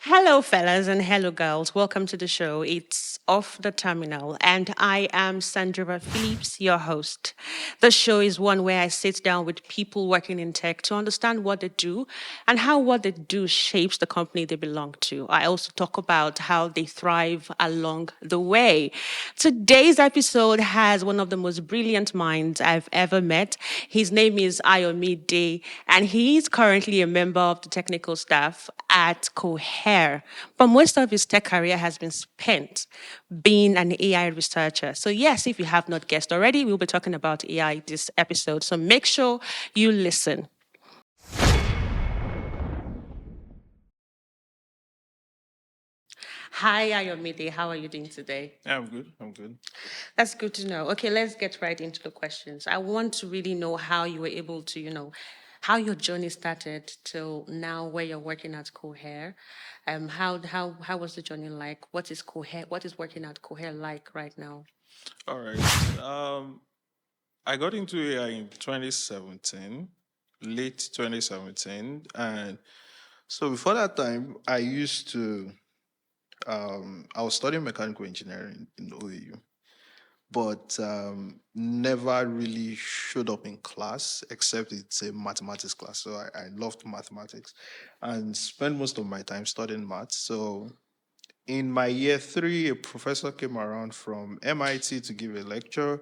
Hello, fellas, and hello, girls. Welcome to the show. It's Off the Terminal, and I am Sandra Phillips, your host. The show is one where I sit down with people working in tech to understand what they do and how what they do shapes the company they belong to. I also talk about how they thrive along the way. Today's episode has one of the most brilliant minds I've ever met. His name is Ayomide, and he's currently a member of the technical staff at Cohere. But most of his tech career has been spent being an AI researcher. So, yes, if you have not guessed already, we'll be talking about AI this episode. So, make sure you listen. Hi, Ayomide. How are you doing today? Yeah, I'm good. I'm good. That's good to know. Okay, let's get right into the questions. I want to really know how you were able to, how your journey started till now where you're working at Cohere. How was the journey like? What is Cohere? What is working at Cohere like right now? All right. I got into AI in 2017, late 2017, and so before that time, I used to. I was studying mechanical engineering in OAU, but never really showed up in class except it's a mathematics class. So I loved mathematics, and spent most of my time studying maths. So in my year three, a professor came around from MIT to give a lecture,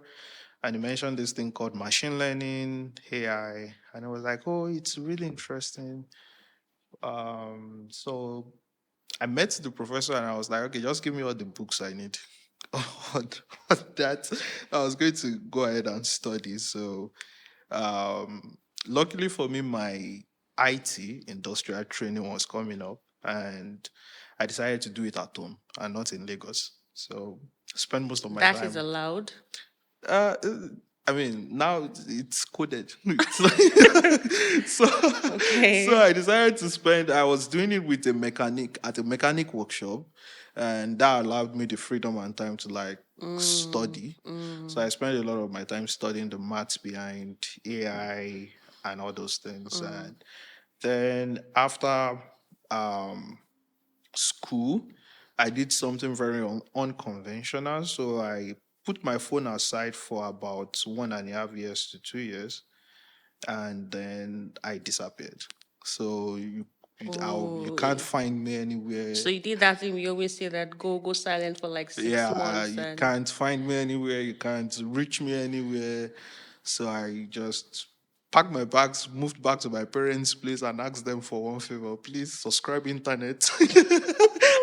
and he mentioned this thing called machine learning, AI, and I was like, "Oh, it's really interesting." So I met the professor, and I was like, "Okay, just give me all the books I need." on, on that, I was going to go ahead and study. So, um, luckily for me, my IT industrial training was coming up, and I decided to do it at home and not in Lagos. So, spend most of my That is time. allowed. Uh, uh, I mean, now it's coded. So Okay. I decided to spend. I was doing it with a mechanic at a mechanic workshop, and that allowed me the freedom and time to like Mm, study. So mm, I spent a lot of my time studying the maths behind AI and all those things. mm. And then after um, school, I did something very unconventional. So I put my phone aside for about 1.5 years to 2 years, and then I disappeared. So you can't Oh, find me so anywhere. you did that thing. We always say that go silent for like six Yeah, months you and can't find me anywhere. You can't reach me anywhere. So I just packed my bags, moved back to my parents' place, and asked them for one favor: please subscribe internet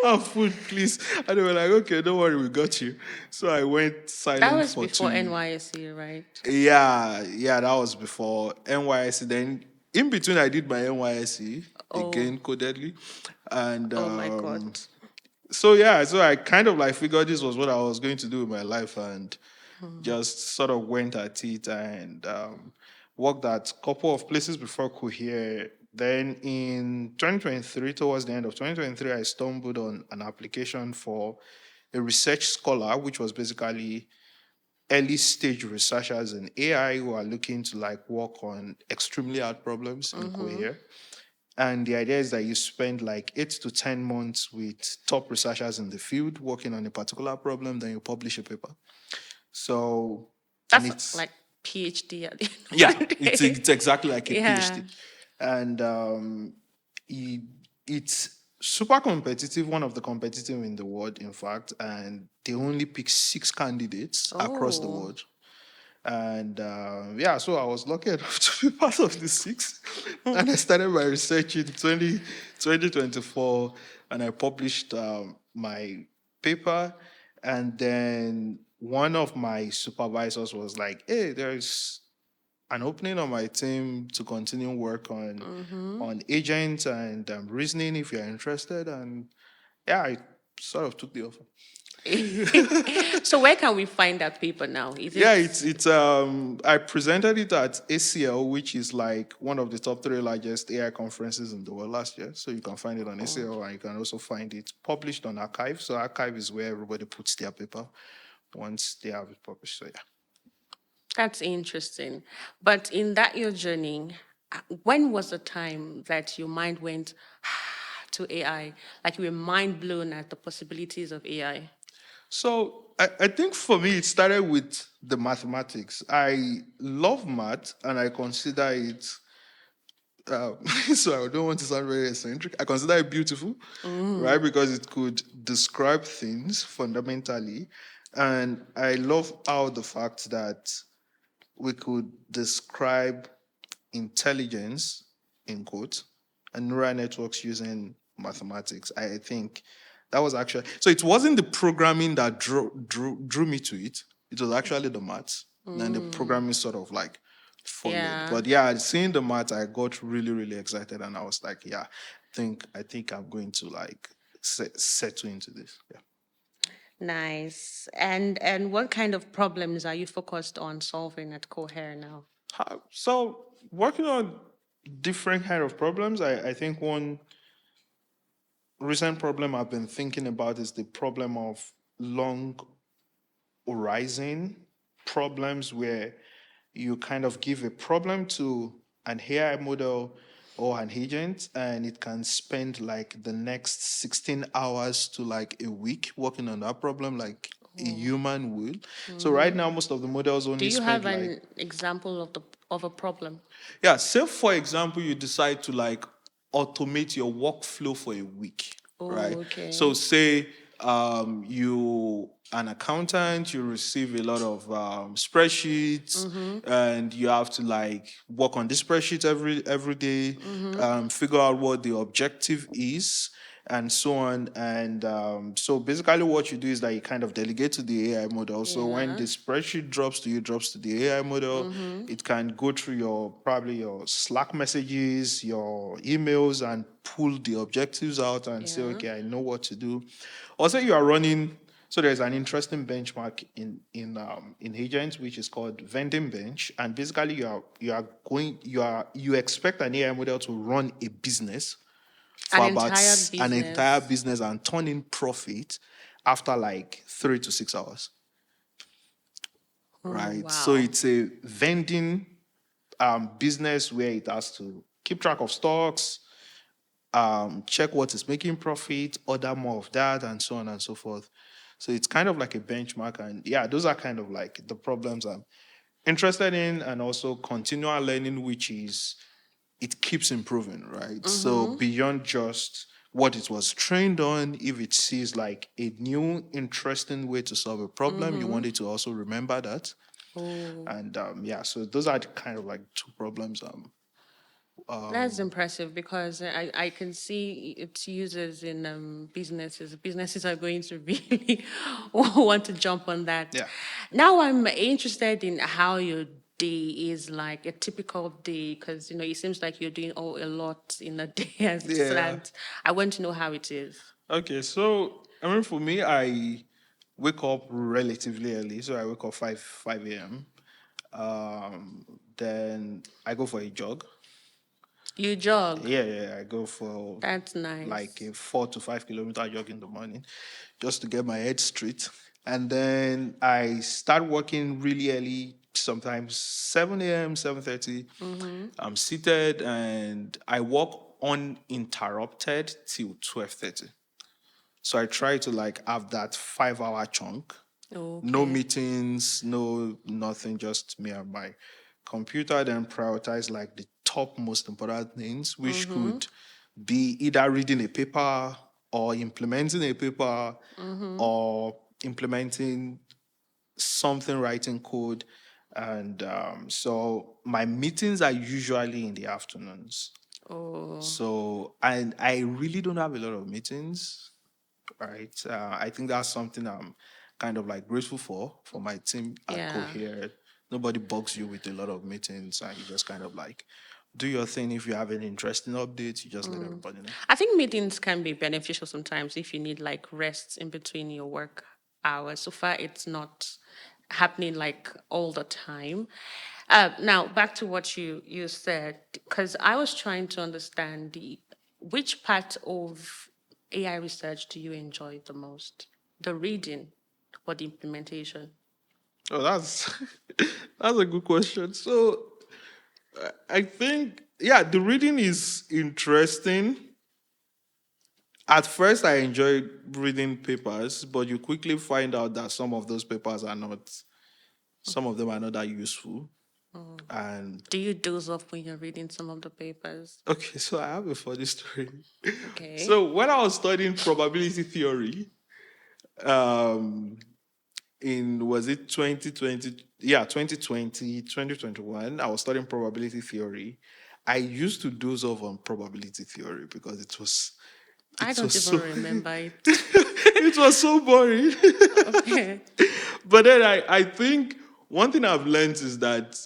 and food, please. And they were like, "Okay, don't worry, we got you." So I went that silent was for before two. NYSC, right? Yeah, that was before NYSC. Then in between, I did my NYSC Oh, again, codedly, and oh my God. so yeah, so I kind of like figured this was what I was going to do with my life, and just sort of went at it and worked at a couple of places before Cohere. Then in 2023, towards the end of 2023, I stumbled on an application for a research scholar, which was basically early stage researchers in AI who are looking to like work on extremely hard problems in Cohere. And the idea is that you spend like 8 to 10 months with top researchers in the field working on a particular problem, then you publish a paper. So, and That's it's, like PhD at the end yeah, of the it's, day. it's exactly like a Yeah. PhD. And it, it's super competitive, one of the competitive in the world, in fact. And they only pick 6 candidates across the Oh. world. And yeah, so I was lucky enough to be part of the six. And I started my research in 2024, and I published my paper. And then one of my supervisors was like, "Hey, there's an opening on my team to continue work on agents and reasoning if you're interested." And yeah, I sort of took the offer. So where can we find that paper now? Is Yeah, it it's I presented it at ACL, which is like one of the top three largest AI conferences in the world last year. So you can find it on oh, ACL, and you can also find it published on Archive. So Archive is where everybody puts their paper once they have it published. So yeah. that's interesting. But in that your journey, when was the time that your mind went to AI? Like you were mind blown at the possibilities of AI. So I think for me, it started with the mathematics. I love math and I consider it, uh, so I don't want to sound very eccentric. I consider it beautiful, right? Because it could describe things fundamentally. And I love how the fact that we could describe intelligence, in quotes, and neural networks using mathematics. I think that was actually, so it wasn't the programming that drew me to it. It was actually the maths. And the programming sort of like followed. Yeah. But yeah, seeing the maths, I got really, really excited and I was like, yeah, I think I'm going to like settle into this. Yeah. Nice. And what kind of problems are you focused on solving at Cohere now? So working on different kind of problems, I think one recent problem I've been thinking about is the problem of long horizon problems where you kind of give a problem to an AI model or an agent and it can spend like the next 16 hours to like a week working on that problem like a human will. So right now most of the models Do only you have spend like, an example of a problem? yeah, say for example, you decide to like automate your workflow for a week, Oh, right? So okay. say you an accountant, you receive a lot of spreadsheets, and you have to like work on this spreadsheet every day, figure out what the objective is, and so on. And so basically, what you do is that you kind of delegate to the AI model. So when Yeah. the spreadsheet drops to the AI model, it can go through your probably your Slack messages, your emails, and pull the objectives out and say, Yeah. okay, I know what to do. Also, you are running. So there's an interesting benchmark in agents which is called vending bench, and basically you expect an AI model to run a business An for about entire an entire business. business and turn in profit after like 3 to 6 hours, Oh, right? So wow. it's a vending business where it has to keep track of stocks, check what is making profit, order more of that, and so on and so forth. So it's kind of like a benchmark, and yeah, those are kind of like the problems I'm interested in, and also continual learning, which is it keeps improving, right? So beyond just what it was trained on, if it sees like a new, interesting way to solve a problem, you want it to also remember that. Oh, And yeah, so those are the kind of like two problems. that's impressive because I can see its users in businesses. Businesses are going to really want to jump on that. Yeah. Now I'm interested in how your day is like a typical day because it seems like you're doing a lot in a day as it Yeah. stands. I want to know how it is. Okay, so I mean, for me, I wake up relatively early, so I wake up five a.m. Then I go for a jog. You jog. Yeah, I go for That's like nice. a 4 to 5 kilometer jog in the morning, just to get my head straight. And then I start working really early, sometimes 7 a.m., 7:30. I'm seated and I work uninterrupted till 12:30. So I try to like have that 5 hour chunk. No Okay. meetings, no nothing, just me and my computer, then prioritize like the top most important things, which could be either reading a paper or implementing a paper or implementing something, writing code. And so my meetings are usually in the afternoons. Oh, So and I really don't have a lot of meetings, right? I think that's something I'm kind of like grateful for my team at yeah. Cohere. Nobody bugs you with a lot of meetings, and you just kind of like do your thing. If you have any interesting updates, you just let everybody know. I think meetings can be beneficial sometimes if you need like rests in between your work hours. So far, it's not happening like all the time. Now, back to what you said, because I was trying to understand which part of AI research do you enjoy the most? The reading or the implementation? Oh, that's that's a good question. So I think yeah, the reading is interesting, at first I enjoyed reading papers, but you quickly find out that some of those papers are not, some of them are not that useful. And Do you doze off when you're reading some of the papers? okay, so I have a funny story. Okay. So when I was studying probability theory, um, in was it 2020, yeah, 2020, 2021, I was studying probability theory. I used to doze off on probability theory because I it don't was even so remember it. it was so boring. Okay. But then I think one thing I've learned is that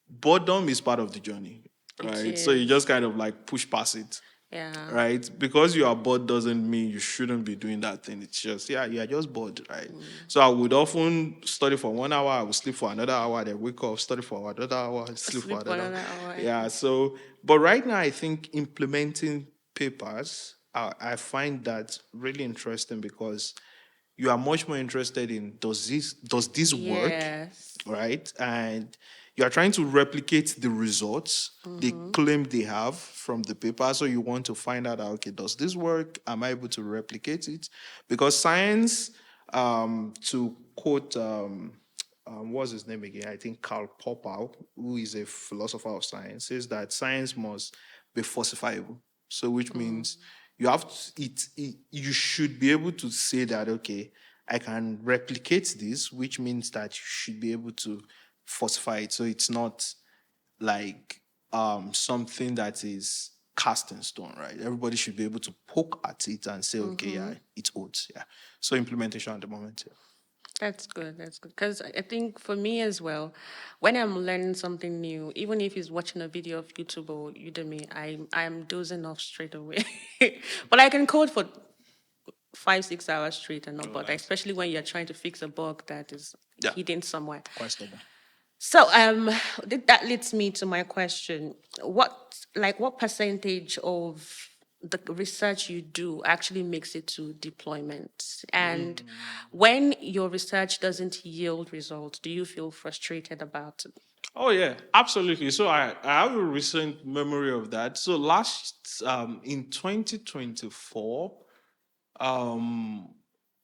boredom is part of the journey, It right? So you is. just kind of like push past it, Yeah. right? Because you are bored doesn't mean you shouldn't be doing that thing. It's just, yeah, you are just bored, right? So I would often study for 1 hour, I would sleep for another hour, then wake up, study for another hour, sleep for Sleep for another hour. another hour. Yeah, so, but right now I think implementing papers, I find that really interesting because you are much more interested in does this work, Yes. right? And you are trying to replicate the results they claim they have from the paper. So you want to find out, okay, does this work? Am I able to replicate it? Because science, to quote, what's his name again? I think Karl Popper, who is a philosopher of science, says that science must be falsifiable. So, which means you have to, you should be able to say that, okay, I can replicate this, which means that you should be able to falsify it. So it's not like something that is cast in stone, right? Everybody should be able to poke at it and say, okay, yeah, it's oats. Yeah. So implementation at the moment. Yeah. That's good. That's good. Because I think for me as well, when I'm learning something new, even if it's watching a video of YouTube or Udemy, I'm dozing off straight away. But I can code for 5, 6 hours straight and not Oh, bother, nice. especially when you're trying to fix a bug that is Yeah. hidden somewhere. Quite stubborn. So that leads me to my question. What percentage of the research you do actually makes it to deployment? And when your research doesn't yield results, do you feel frustrated about it? Oh yeah, absolutely. So I have a recent memory of that. So last in 2024, um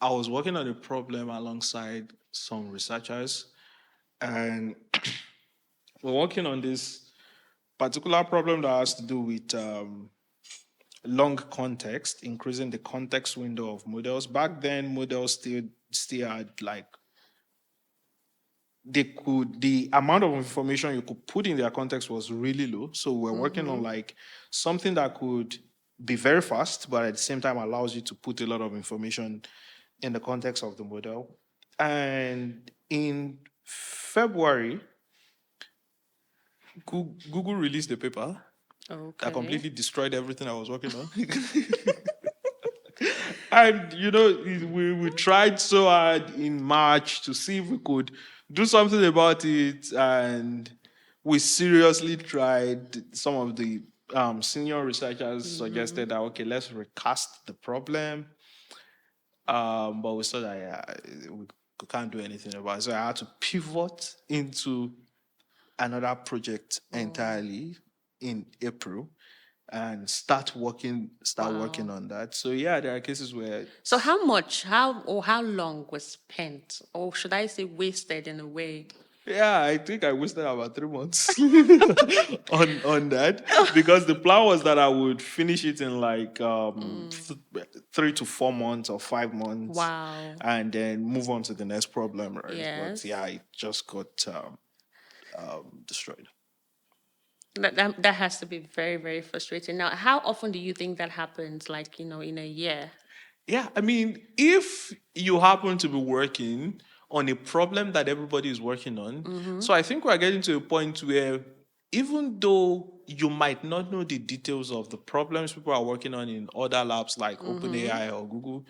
I was working on a problem alongside some researchers, and we're working on this particular problem that has to do with long context, increasing the context window of models. Back then, models still had like the amount of information you could put in their context was really low. So we're working on like something that could be very fast, but at the same time allows you to put a lot of information in the context of the model. And in February, Google released a paper that Okay. completely destroyed everything I was working on. And we tried so hard in March to see if we could do something about it, and we seriously tried. Some of the senior researchers suggested that, okay, let's recast the problem, but we saw that, yeah, we can't do anything about it. So I had to pivot into another project entirely in April and start working Wow. on that. So yeah, there are cases where, So how long was spent, or should I say wasted in a way? yeah, I think I wasted about 3 months on that, because the plan was that I would finish it in like 3 to 4 months or 5 months, Wow. and then move on to the next problem, right? But yeah, Yes. it just got destroyed. That has to be very, very frustrating. Now, how often do you think that happens, like, in a year? Yeah, I mean, if you happen to be working on a problem that everybody is working on, so I think we're getting to a point where even though you might not know the details of the problems people are working on in other labs like OpenAI or Google,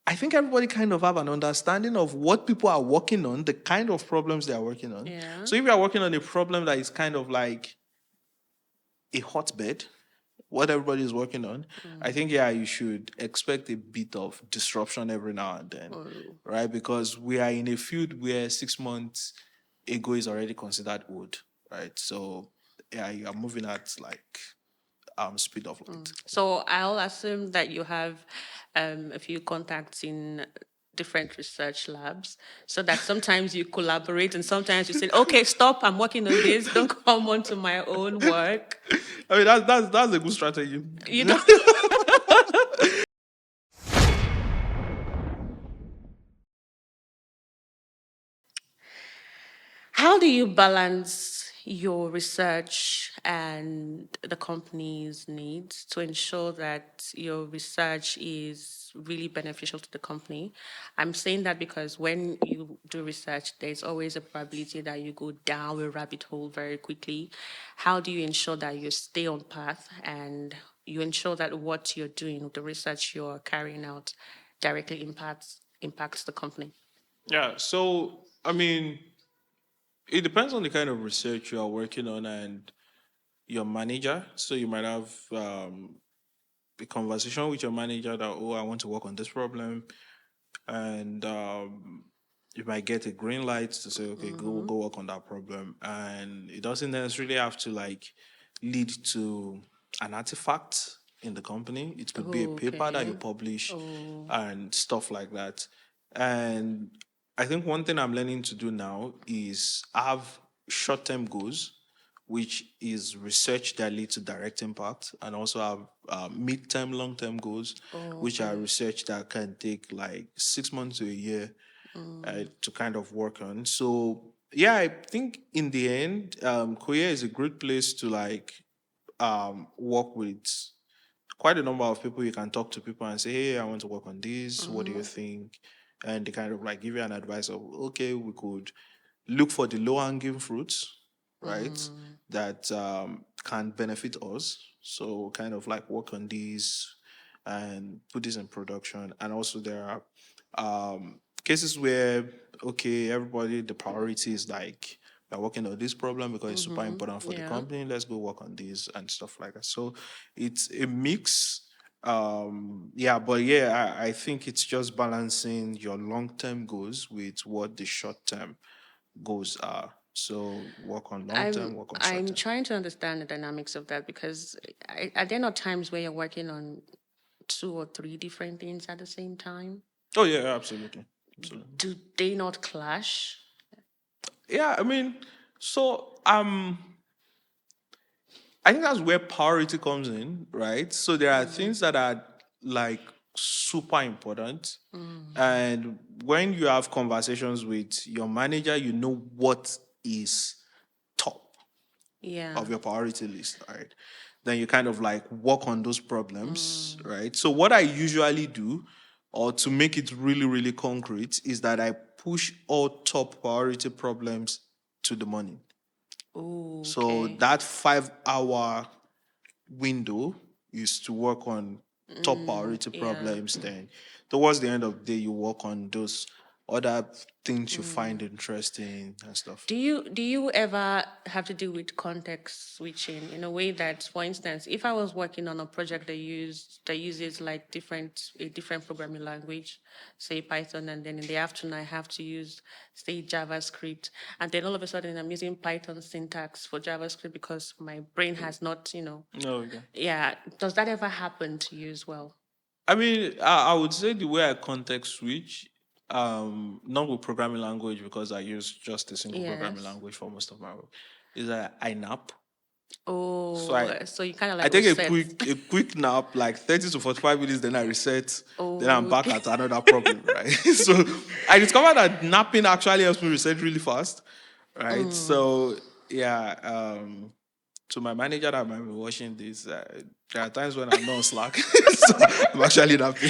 I think everybody kind of have an understanding of what people are working on, the kind of problems they are working on. Yeah. So if you are working on a problem that is kind of like a hotbed, what everybody is working on, I think, yeah, you should expect a bit of disruption every now and then, Oh, right? Because we are in a field where 6 months ago is already considered old, right? So yeah, you are moving at like speed of light. So I'll assume that you have a few contacts in different research labs so that sometimes you collaborate and sometimes you say, okay, stop, I'm working on this. Don't come on to my own work. I mean, that's a good strategy. You know, how do you balance your research and the company's needs to ensure that your research is really beneficial to the company? I'm saying that because when you do research, there's always a probability that you go down a rabbit hole very quickly. How do you ensure that you stay on path and you ensure that what you're doing, the research you're carrying out, directly impacts the company? Yeah. So I mean, it depends on the kind of research you are working on and your manager. So you might have a conversation with your manager that, oh, I want to work on this problem, and you might get a green light to say, okay, go work on that problem, and it doesn't necessarily have to like lead to an artifact in the company. It could be a paper that you Okay. publish Oh. and stuff like that. And I think one thing I'm learning to do now is have short-term goals, which is research that lead to direct impact, and also have mid-term, long-term goals, which are Okay. research that can take like 6 months to a year Mm. to kind of work on. So yeah, I think in the end, Korea is a great place to like work with quite a number of people. You can talk to people and say, hey, I want to work on this. What do you think? And they kind of like give you an advice of, okay, we could look for the low hanging fruits, right? That can benefit us. So kind of like work on these and put this in production. And also there are cases where, okay, everybody, the priority is like, we're working on this problem because it's super important for the Yeah. company. Let's go work on this and stuff like that. So it's a mix. Yeah, but yeah, I think it's just balancing your long-term goals with what the short-term goals are. So work on long term, work on short I'm term. trying to understand the dynamics of that because are there not times where you're working on two or three different things at the same time? Oh yeah, absolutely, absolutely. Do they not clash? Yeah, I mean, so I think that's where priority comes in, right? So there are things that are like super important, and when you have conversations with your manager, you know what is top Yeah. of your priority list, right? Then you kind of like work on those problems, right? So what I usually do, or to make it really, really concrete, is that I push all top priority problems to the morning. Oh, So okay. that 5 hour window is to work on top priority Yeah. problems. Then towards the end of the day, you work on those other things you find interesting and stuff. Do you ever have to do with context switching in a way that, for instance, if I was working on a project that uses like a different programming language, say Python, and then in the afternoon I have to use say JavaScript, and then all of a sudden I'm using Python syntax for JavaScript because my brain has not, No, okay. yeah. Does that ever happen to you as well? I mean, I would say the way I context switch, not with programming language because I use just a single programming Yes. language for most of my work, is that I nap. So Oh, so you kind of I like take reset. a quick nap, like 30 to 45 minutes, then I reset, then I'm Oh, back okay. at another problem, right? So I discovered that napping actually helps me reset really fast, right? So yeah, to my manager that might be watching this, there are times when I'm not on Slack, so I'm actually napping.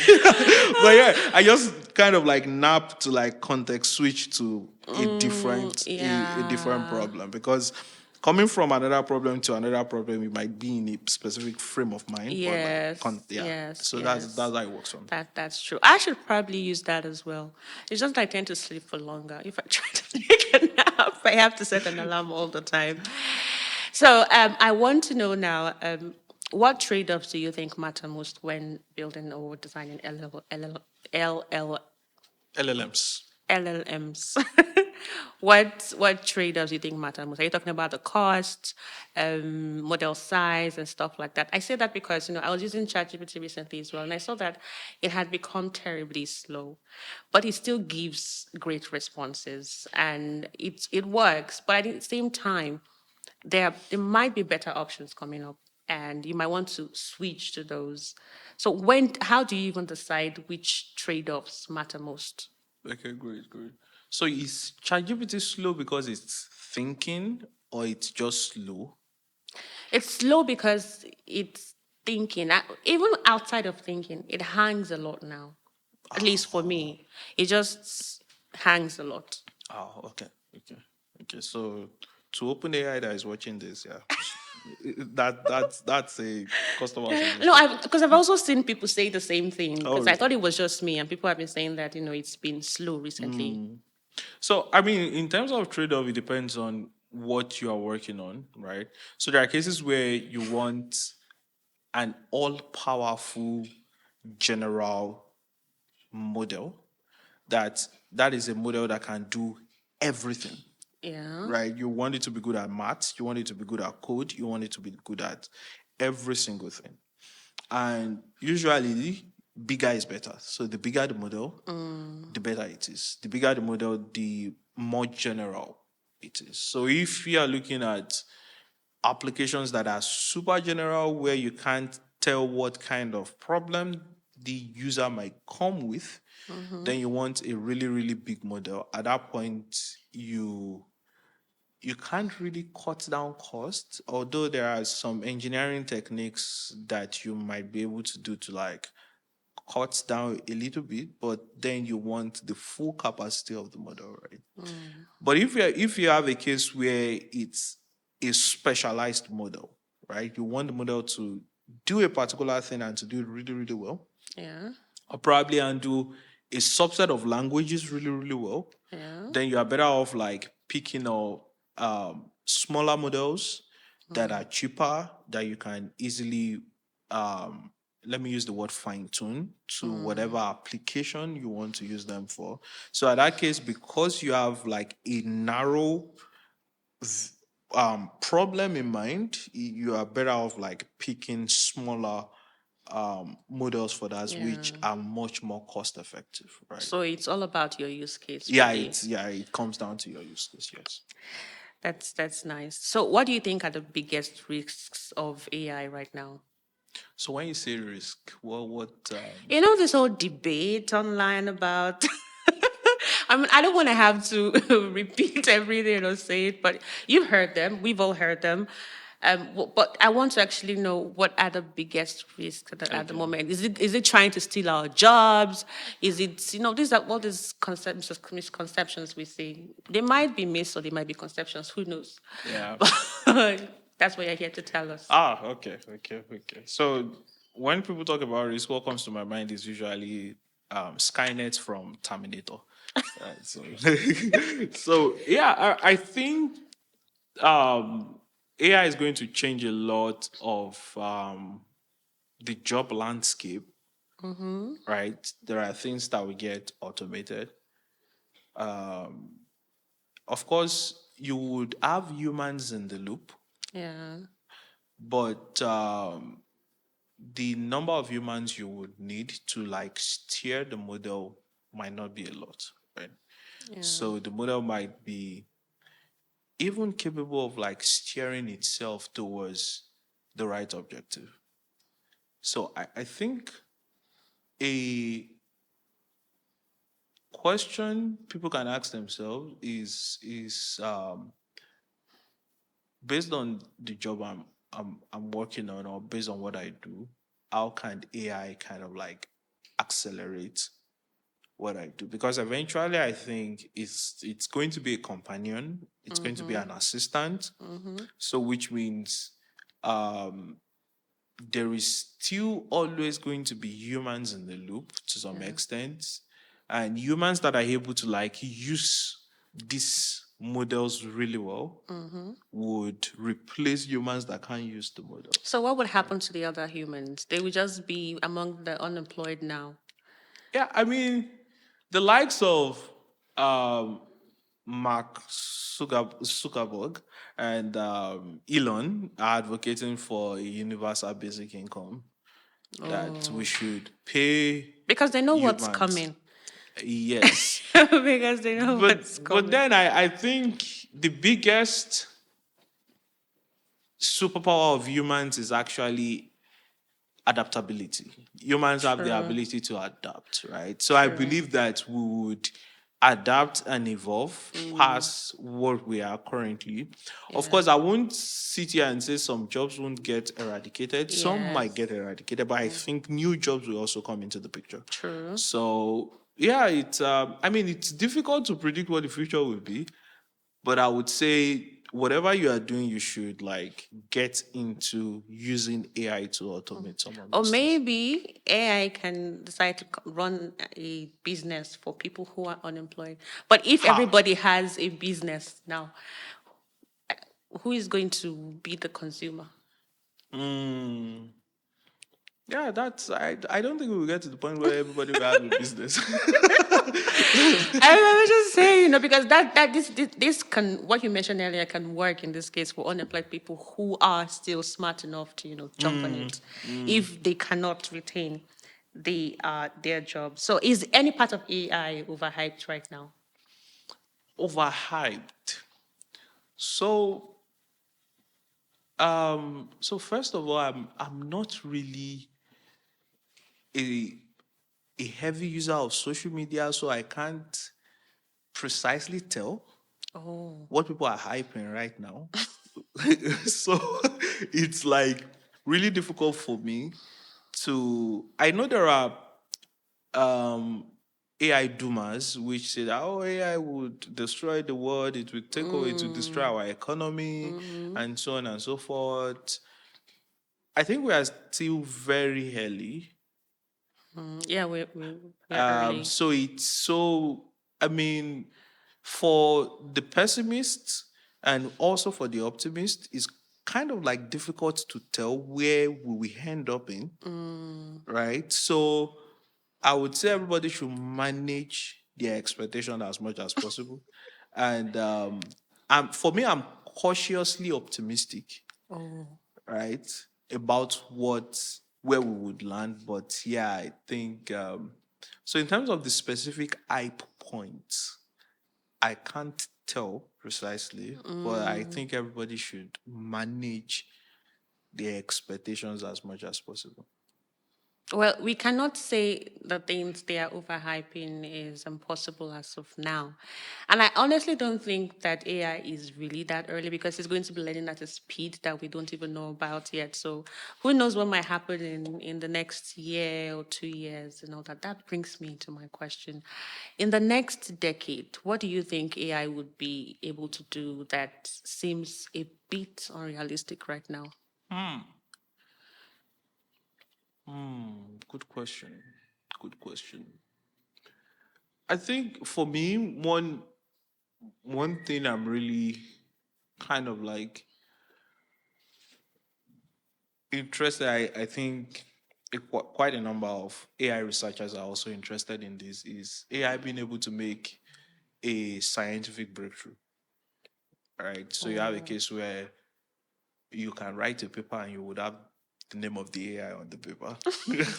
But yeah, I just kind of like nap to like context switch to a different Yeah. problem, because coming from another problem to another problem, you might be in a specific frame of mind, but like Yes, yeah. yes, So that's yes. how it works for me. That's true. I should probably use that as well. It's just I tend to sleep for longer. If I try to take a nap, I have to set an alarm all the time. So I want to know now, what trade-offs do you think matter most when building or designing LLMs. LLMs? What trade-offs do you think matter most? Are you talking about the cost, model size, and stuff like that? I say that because I was using ChatGPT recently as well, and I saw that it had become terribly slow, but it still gives great responses, and it works. But at the same time, there might be better options coming up, and you might want to switch to those. So how do you even decide which trade-offs matter most? Okay, great, great. So is ChatGPT slow because it's thinking or it's just slow? It's slow because it's thinking. Even outside of thinking, it hangs a lot now. At least for me, it just hangs a lot. Oh, okay, okay, okay. So to OpenAI that is watching this, yeah, that's a customer No, suggestion. because I've also seen people say the same thing. Oh, Because I thought really? it was just me, and people have been saying that it's been slow recently. So, I mean, in terms of trade off, it depends on what you are working on, right? So, there are cases where you want an all powerful general model that is a model that can do everything, Yeah. right? You want it to be good at maths, you want it to be good at code, you want it to be good at every single thing. And usually, bigger is better. So, the bigger the model, the better it is. The bigger the model, the more general it is. So if you are looking at applications that are super general where you can't tell what kind of problem the user might come with, then you want a really, really big model. At that point, you can't really cut down costs, although there are some engineering techniques that you might be able to do to like cuts down a little bit, but then you want the full capacity of the model, right? But if you have a case where it's a specialized model, right? You want the model to do a particular thing and to do it really, really well, Yeah. or probably undo a subset of languages really, really well, Yeah. then you are better off like picking up smaller models that are cheaper that you can easily let me use the word fine tune to whatever application you want to use them for. So in that case, because you have like a narrow problem in mind, you are better off like picking smaller models for that, which Yeah. are much more cost effective, right? So it's all about your use case, Yeah, really. it comes down to your use case, yes. That's nice. So what do you think are the biggest risks of AI right now? So when you say risk, what This whole debate online about. I mean, I don't want to have to repeat everything or say it, but you've heard them. We've all heard them. But I want to actually know what are the biggest risks at the okay. moment. Is it trying to steal our jobs? Is it these are all these misconceptions we see. They might be myths or they might be conceptions. Who knows? Yeah. But that's what you're here to tell us. Ah, okay, okay, okay. So when people talk about risk, what comes to my mind is usually Skynet from Terminator. So, so yeah, I think AI is going to change a lot of the job landscape, right? There are things that will get automated. Of course, you would have humans in the loop, Yeah. but the number of humans you would need to like steer the model might not be a lot, right? Yeah. So the model might be even capable of like steering itself towards the right objective. So I think a question people can ask themselves is based on the job I'm working on or based on what I do, how can AI kind of like accelerate what I do? Because eventually I think it's going to be a companion, it's going to be an assistant. So which means um there is still always going to be humans in the loop to some extent, and humans that are able to like use these models really well would replace humans that can't use the models. So what would happen to the other humans? They would just be among the unemployed now. Yeah, I mean, the likes of um, Mark Zuckerberg and Elon are advocating for a universal basic income that we Oh, should pay because they know what's humans. coming. Yes. Because they know what's But coming. then I think the biggest superpower of humans is actually adaptability. Humans have the True, ability to adapt, right? So I true. believe that we would adapt and evolve Mm, past what we are currently. Of yeah. course, I won't sit here and say some jobs won't get eradicated. Some might Yes. get eradicated, but I think new jobs will also come into the picture. True. So yeah, it's I mean it's difficult to predict what the future will be, but I would say whatever you are doing, you should like get into using AI to automate some of Or those things. maybe AI can decide to run a business for people who are unemployed. But if Ha. everybody has a business now, who is going to be the consumer? Mm. Yeah, that's I don't think we will get to the point where everybody will have a business. I was just saying, because this can, what you mentioned earlier, can work in this case for unemployed people who are still smart enough to, jump on it, if they cannot retain their job. So, is any part of AI overhyped right now? Overhyped. So so first of all, I'm not really a a heavy user of social media, so I can't precisely tell Oh, what people are hyping right now. So it's like really difficult for me to. I know there are um, AI doomers which say that AI would destroy the world, it would take over, it would destroy our economy, and so on and so forth. I think we are still very early. yeah, we're early. So it's so. I mean, for the pessimist and also for the optimist, it's kind of like difficult to tell where will we end up in, right? So I would say everybody should manage their expectation as much as possible. And for me, I'm cautiously optimistic, Oh. right, about where we would land. But yeah, I think so. In terms of the specific hype points, I can't tell precisely, but I think everybody should manage their expectations as much as possible. Well, we cannot say the things they are overhyping is impossible as of now. And I honestly don't think that AI is really that early, because it's going to be learning at a speed that we don't even know about yet. So who knows what might happen in the next year or 2 years and all that. That brings me to my question. In the next decade, what do you think AI would be able to do that seems a bit unrealistic right now? Good question. Good question. I think for me, one thing I'm really kind of like interested. I think quite a number of AI researchers are also interested in this. Is AI being able to make a scientific breakthrough? Right. So you have a Oh. case where you can write a paper and you would have the name of the AI on the paper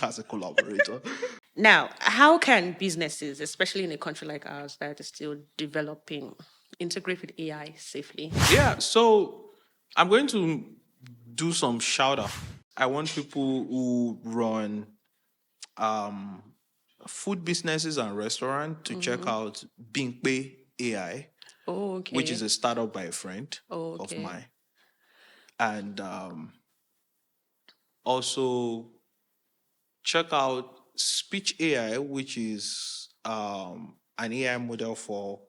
as a collaborator. Now, how can businesses, especially in a country like ours that is still developing, integrate with AI safely? Yeah, so I'm going to do some shout out. I want people who run um, food businesses and restaurants to check out Binkbe AI, Oh, which is okay. a startup by a friend Oh, of okay. mine. And also check out Speech AI, which is an AI model for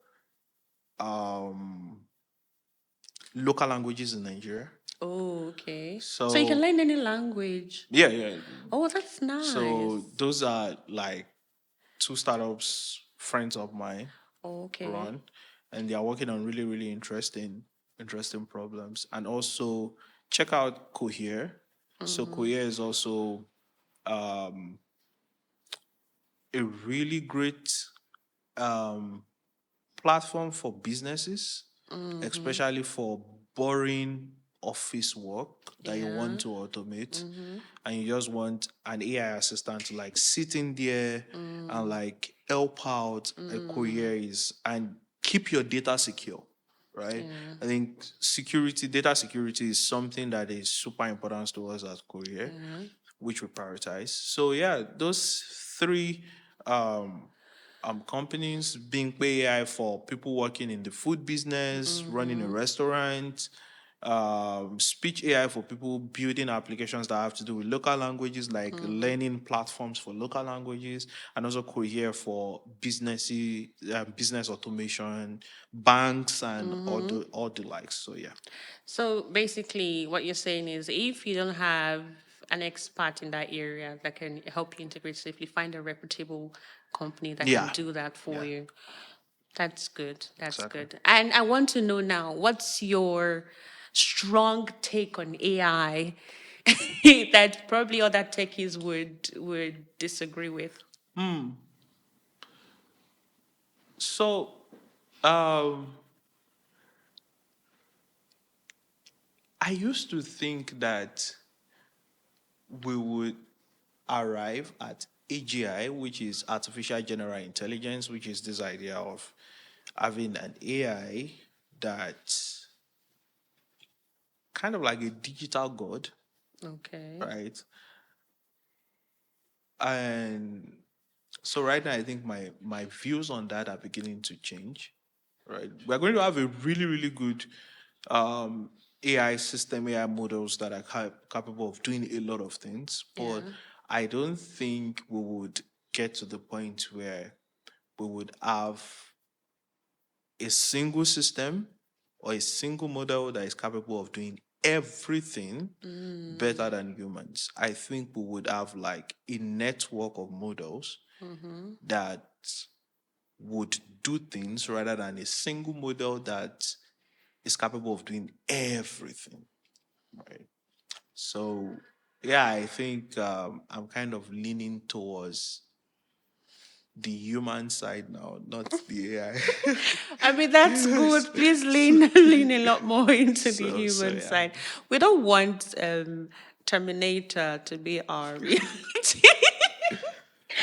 um, local languages in Nigeria. Oh, okay. So you can So learn any language. yeah, yeah. Oh, that's So nice. those are like two startups friends of mine Okay. run, and they are working on really, really interesting problems. And also check out Cohere. So Cohere is also a really great um, platform for businesses, especially for boring office work that you want Yeah. to automate, and you just want an AI assistant to like sit in there and like help out queries and keep your data secure, right? Yeah. I think data security is something that is super important to us as Korea, which we prioritize. So yeah, those three um, companies, being AI for people working in the food business, running a restaurant, speech AI for people building applications that have to do with local languages, like learning platforms for local languages, and also Cohere for business automation, banks, and all the likes. So yeah. So basically, what you're saying is if you don't have an expert in that area that can help you integrate safely, find a reputable company that can Yeah. do that for Yeah. you. That's good. That's Exactly. good. And I want to know now, what's your strong take on AI that probably other techies would disagree with? So um, I used to think that we would arrive at AGI, which is artificial general intelligence, which is this idea of having an AI that kind of like a digital god, Okay. right? And so right now, I think my views on that are beginning to change. Right, we're going to have a really really good AI system, AI models that are capable of doing a lot of things, but Yeah. I don't think we would get to the point where we would have a single system or a single model that is capable of doing everything better than humans. I think we would have like a network of models that would do things rather than a single model that is capable of doing everything. Right. So yeah, I think I'm kind of leaning towards the human side now, not the AI. I mean, that's good. Yes. Please lean lean a lot more into the So human yeah. side. We don't want Terminator to be our reality.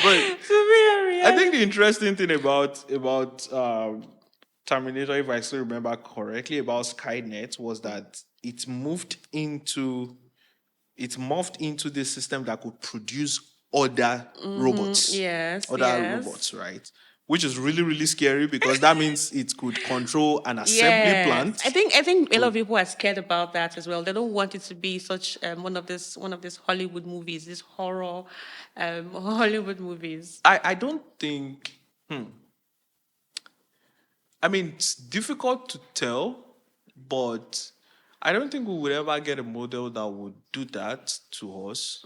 But To be a I think reality. the interesting thing about Terminator, if I still remember correctly, about Skynet was that it morphed into this system that could produce other robots, Yes, other yes. robots, right? Which is really, really scary because that means it could control an assembly Yes, plant. I think a lot Could of people are scared about that as well. They don't want it to be such one of these Hollywood movies, these horror Hollywood movies. I don't think I mean it's difficult to tell, but I don't think we would ever get a model that would do that to us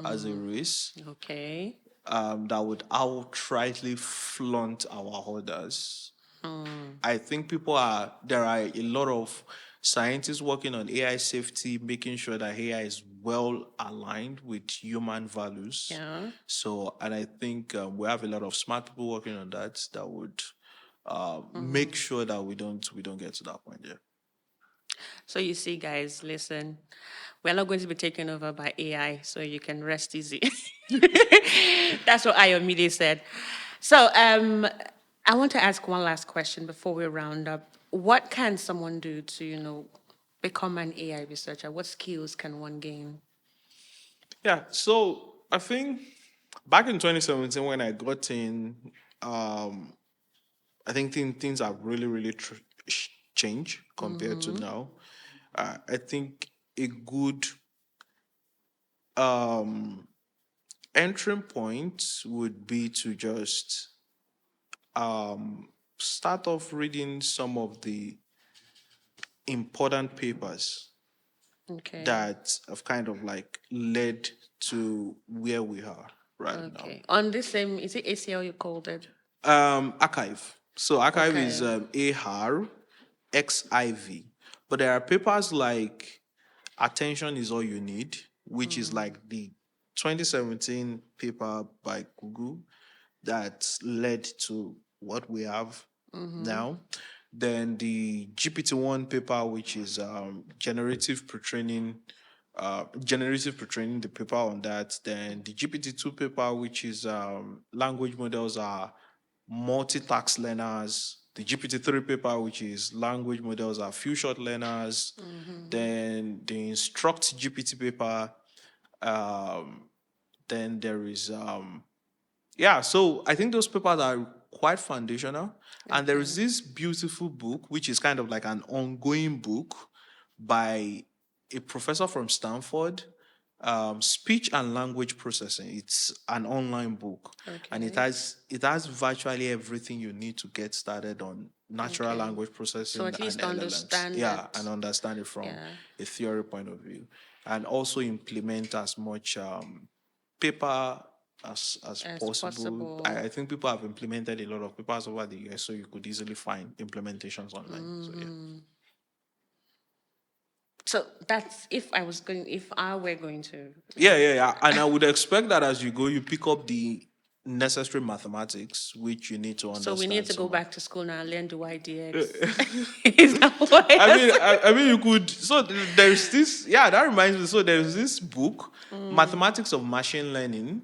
as a race. Okay. That would outrightly flaunt our orders. I think there are a lot of scientists working on AI safety, making sure that AI is well aligned with human values. Yeah. So, and I think we have a lot of smart people working on that would make sure that we don't get to that point. Yeah. So you see, guys, listen, we're not going to be taken over by AI, so you can rest easy. That's what Ayomide said. So I want to ask one last question before we round up. What can someone do to, become an AI researcher? What skills can one gain? Yeah. So I think back in 2017 when I got in, I think things have really, really changed compared to now. I think a good um, entering point would be to just start off reading some of the important papers Okay. that have kind of like led to where we are right now. Okay. On this same, is it ACL you called it? Archive. So archive is Okay. ARXIV. But there are papers like Attention is All You Need, which is like the 2017 paper by Google that led to what we have. now. Then the GPT-1 paper, which is generative pre-training, the paper on that. Then the GPT-2 paper, which is language models are multi-task learners. The GPT-3 paper, which is language models are few short learners. Then the Instruct GPT paper. Um, then there is yeah, so I think those papers are quite foundational. And there is this beautiful book, which is kind of like an ongoing book by a professor from Stanford, Speech and Language Processing. It's an online book, and it has virtually everything you need to get started on natural language processing So at and least LLMs. understand Yeah, it. and understand it from Yeah. a theory point of view, and also implement as much paper as As possible. possible. I think people have implemented a lot of papers over the years, so you could easily find implementations online. So yeah. So that's if I were going to. Yeah. And I would expect that as you go, you pick up the necessary mathematics which you need to understand. So we need to go some of. back to school now and learn the YDX. Is that what I mean, you could. So there's this. Yeah, that reminds me. So there's this book, Mathematics of Machine Learning,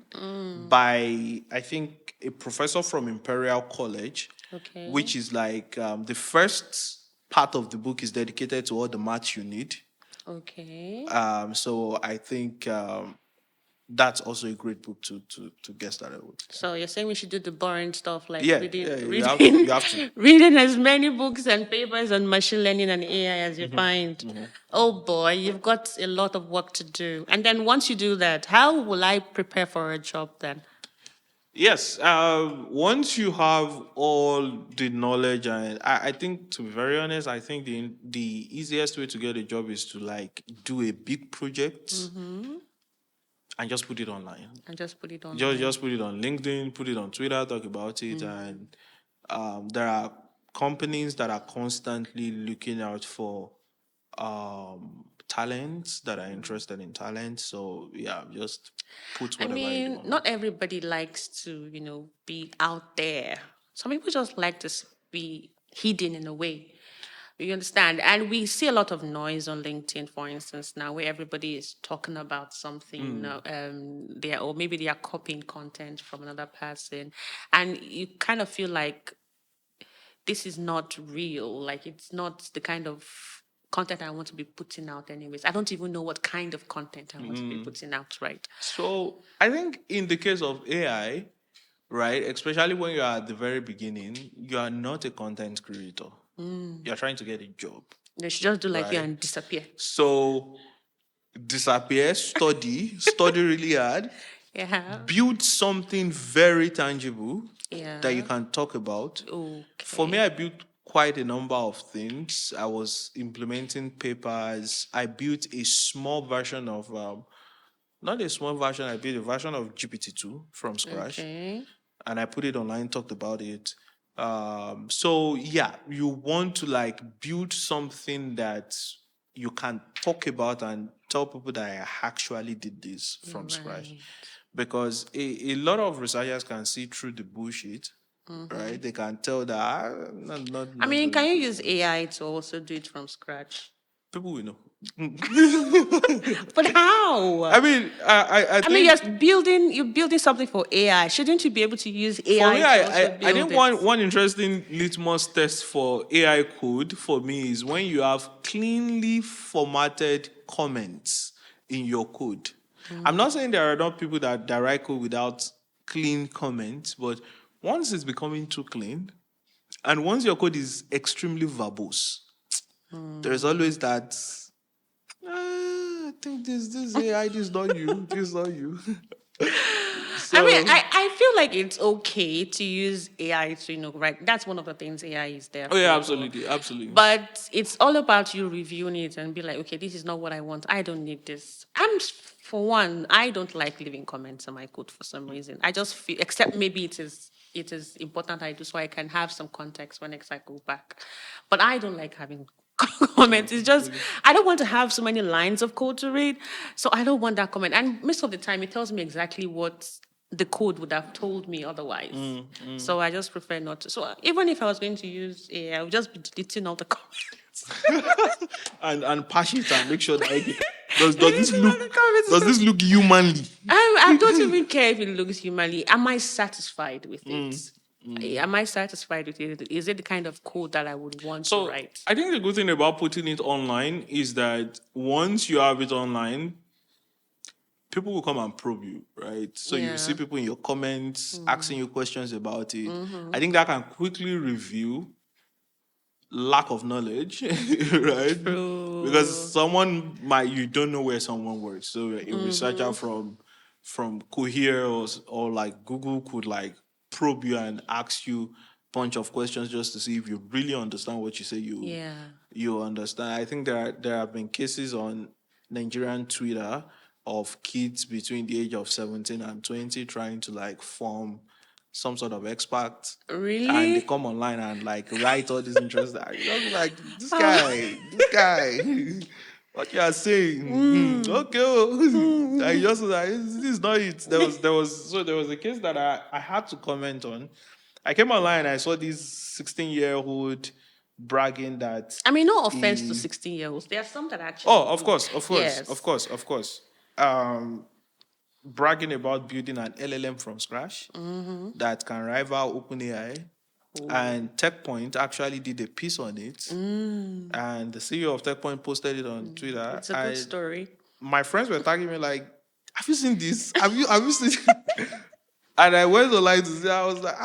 by I think a professor from Imperial College, Okay. which is like the first part of the book is dedicated to all the maths you need. Okay. So I think that's also a great book to get started with. So you're saying we should do the boring stuff like Yeah, reading, yeah, reading, you have to. reading as many books and papers on machine learning and AI as you find. Oh boy, you've got a lot of work to do. And then once you do that, how will I prepare for a job then? Yes, once you have all the knowledge, and I think, to be very honest, I think the easiest way to get a job is to like do a big project and just put it online. And just put it on. Just put it on LinkedIn, put it on Twitter, talk about it, and there are companies that are constantly looking out for talents that are interested in talent. So yeah, just put I whatever you mean, want. not everybody likes to, be out there. Some people just like to be hidden in a way. You understand? And we see a lot of noise on LinkedIn, for instance, now where everybody is talking about something, or maybe they are copying content from another person. And you kind of feel like this is not real. Like it's not the kind of content I want to be putting out anyways. I don't even know what kind of content I want to be putting out, right? So I think in the case of AI, right, especially when you are at the very beginning, you are not a content creator. You're trying to get a job. They should just do like you Right. and disappear. So disappear, study really hard, Yeah. build something very tangible Yeah. that you can talk about. Okay. For me, I built quite a number of things. I was implementing papers. I built a small version of, not a small version, I built a version of GPT-2 from scratch. Okay. And I put it online, talked about it. So yeah, you want to like build something that you can talk about and tell people that I actually did this from scratch. Because a lot of researchers can see through the bullshit, right? They can tell that I mean, can you use AI to also do it from scratch? people will know. But how? I mean, I think You're building something for AI. Shouldn't you be able to use AI for me, to also I build think it? one interesting litmus test for AI code for me is when you have cleanly formatted comments in your code. I'm not saying there are not people that write code without clean comments, but once it's becoming too clean, and once your code is extremely verbose, there's always that. I think this AI, this is not you, this is not you. I mean, I feel like it's okay to use AI to, right? That's one of the things AI is there Oh yeah, for. absolutely. But it's all about you reviewing it and be like, okay, this is not what I want. I don't need this. For one, I don't like leaving comments on my code for some reason. I just feel, except maybe it is important I do so I can have some context when next I go back. But I don't like having comments. It's just, I don't want to have so many lines of code to read. So I don't want that comment. And most of the time, it tells me exactly what the code would have told me otherwise. So I just prefer not to. So even if I was going to use AI, I would just be deleting all the comments. And patch it and make sure that does this Deleting all look the comments. does this look humanly? I don't even care if it looks humanly. Am I satisfied with it? Am I satisfied with it? Is it the kind of code that I would want to So write? I think the good thing about putting it online is that once you have it online, people will come and probe you, right? So you Yeah. see people in your comments asking you questions about it. I think that can quickly reveal lack of knowledge, right? True. Because you don't know where someone works. So a researcher from Cohere or like Google could like probe you and ask you a bunch of questions just to see if you really understand what you say Yeah. you understand. I think there have been cases on Nigerian Twitter of kids between the age of 17 and 20 trying to like form some sort of expert. Really? And they come online and like write all these interesting. You know, like this guy, what you are saying? Okay, oh. I just like this is not it. There was a case that I had to comment on. I came online and I saw this 16-year-old bragging that. I mean, no offense to 16-year-olds. There are some that actually. Oh, of course, Yes. of course. Bragging about building an LLM from scratch that can rival OpenAI. And TechPoint actually did a piece on it. And the CEO of TechPoint posted it on Twitter. It's a good story. My friends were tagging me like, have you seen this? Have you seen And I went online to see, I was like,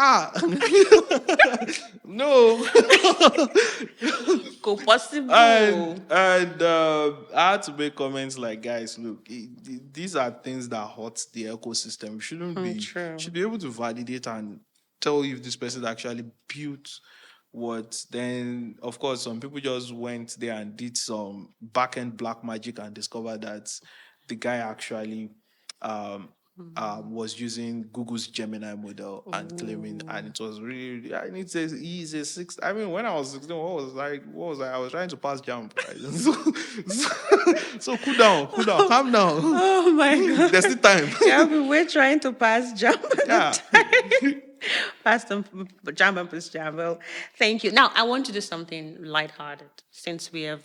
no. Go possible. And I had to make comments like, guys, look, these are things that hurt the ecosystem. You shouldn't be, True. should be able to validate and tell if this person actually built what. Then, of course, some people just went there and did some back-end black magic and discovered that the guy actually was using Google's Gemini model and claiming, and it was really, I need to say, he's a six. I mean, when I was 16, what was I? I was trying to pass jump, right? So cool down, calm down. Oh my God. There's still time. Yeah, we're trying to pass jump. Yeah. Pass them jump and pass jump. Well, thank you. Now I want to do something lighthearted since we're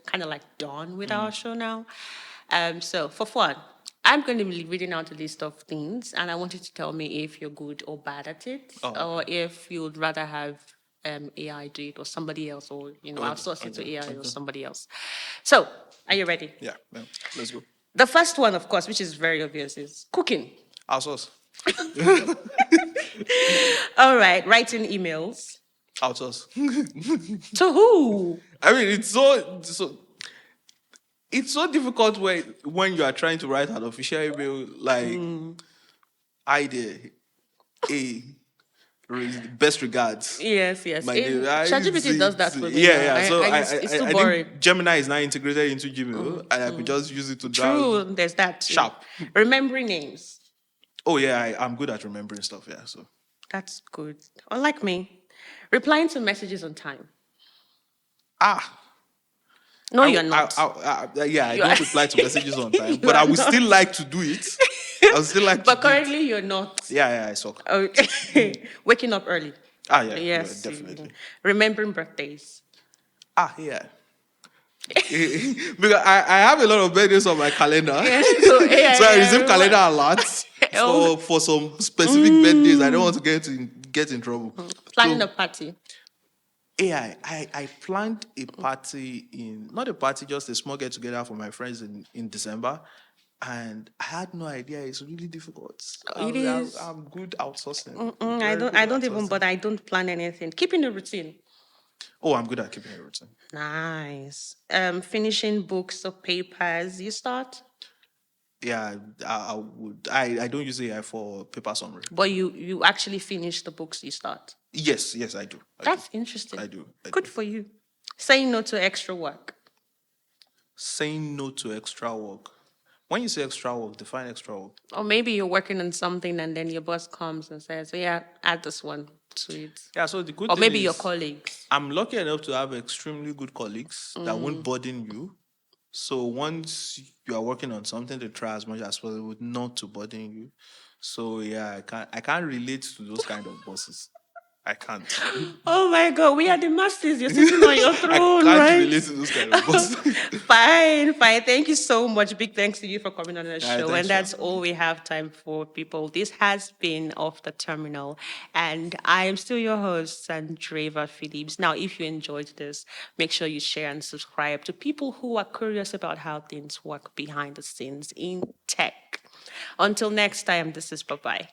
kind of like done with our show now. So for fun, I'm going to be reading out a list of things, and I want you to tell me if you're good or bad at it, or if you would rather have AI do it or somebody else, or outsource it to AI or somebody else. So, are you ready? Yeah, let's go. The first one, of course, which is very obvious, is cooking. Outsource. All right, writing emails. Outsource. To who? I mean, it's so difficult when you are trying to write an official email like, hi there, best regards. Yes. My name- ChatGPT does that for me. Yeah. So it's too I boring. think Gemini is now integrated into Gmail, and I could just use it to draw. True, there's that too. Sharp. Remembering names. Oh yeah, I'm good at remembering stuff. Yeah, so That's good. Unlike me, replying to messages on time. No, you're not. I You don't are- reply to messages on time, You but I are would not. still like to do it. I would still like But to do it. currently, you're not. Yeah, I suck. Okay. Waking up early. Yeah, Yes. definitely. Remembering birthdays. Yeah. Because I have a lot of birthdays on my calendar. So, So I receive calendar alerts Oh. for some specific birthdays. I don't want to get in trouble. Planning So, a party. I planned a party not a party, just a small get together for my friends in December. And I had no idea. It's really difficult. It is. I'm good outsourcing. I Very don't. good I don't even. outsourcing. But I don't plan anything. Keeping a routine. Oh, I'm good at keeping a routine. Nice. Finishing books or papers. You start, Yeah, I would. I don't use AI for paper summary. but you actually finish the books you start. Yes, I do. That's interesting. I do. Good for you. Saying no to extra work. Saying no to extra work. When you say extra work, define extra work. Or maybe you're working on something and then your boss comes and says, "Oh, yeah, add this one to it." Yeah, so the good Or thing maybe is, your colleagues. I'm lucky enough to have extremely good colleagues that won't burden you. So once you are working on something, to try as much as possible not to burden you. So yeah, I can't relate to those kind of bosses. I can't. Oh my God, we are the masters. You're sitting on your I throne, can't right? relate to those kind of bosses. Fine, fine. Thank you so much. Big thanks to you for coming on the All right, show. thanks And for that's having all me. we have time for, people. This has been Off the Terminal. And I am still your host, Sandreva Phillips. Now, if you enjoyed this, make sure you share and subscribe to people who are curious about how things work behind the scenes in tech. Until next time, this is bye bye.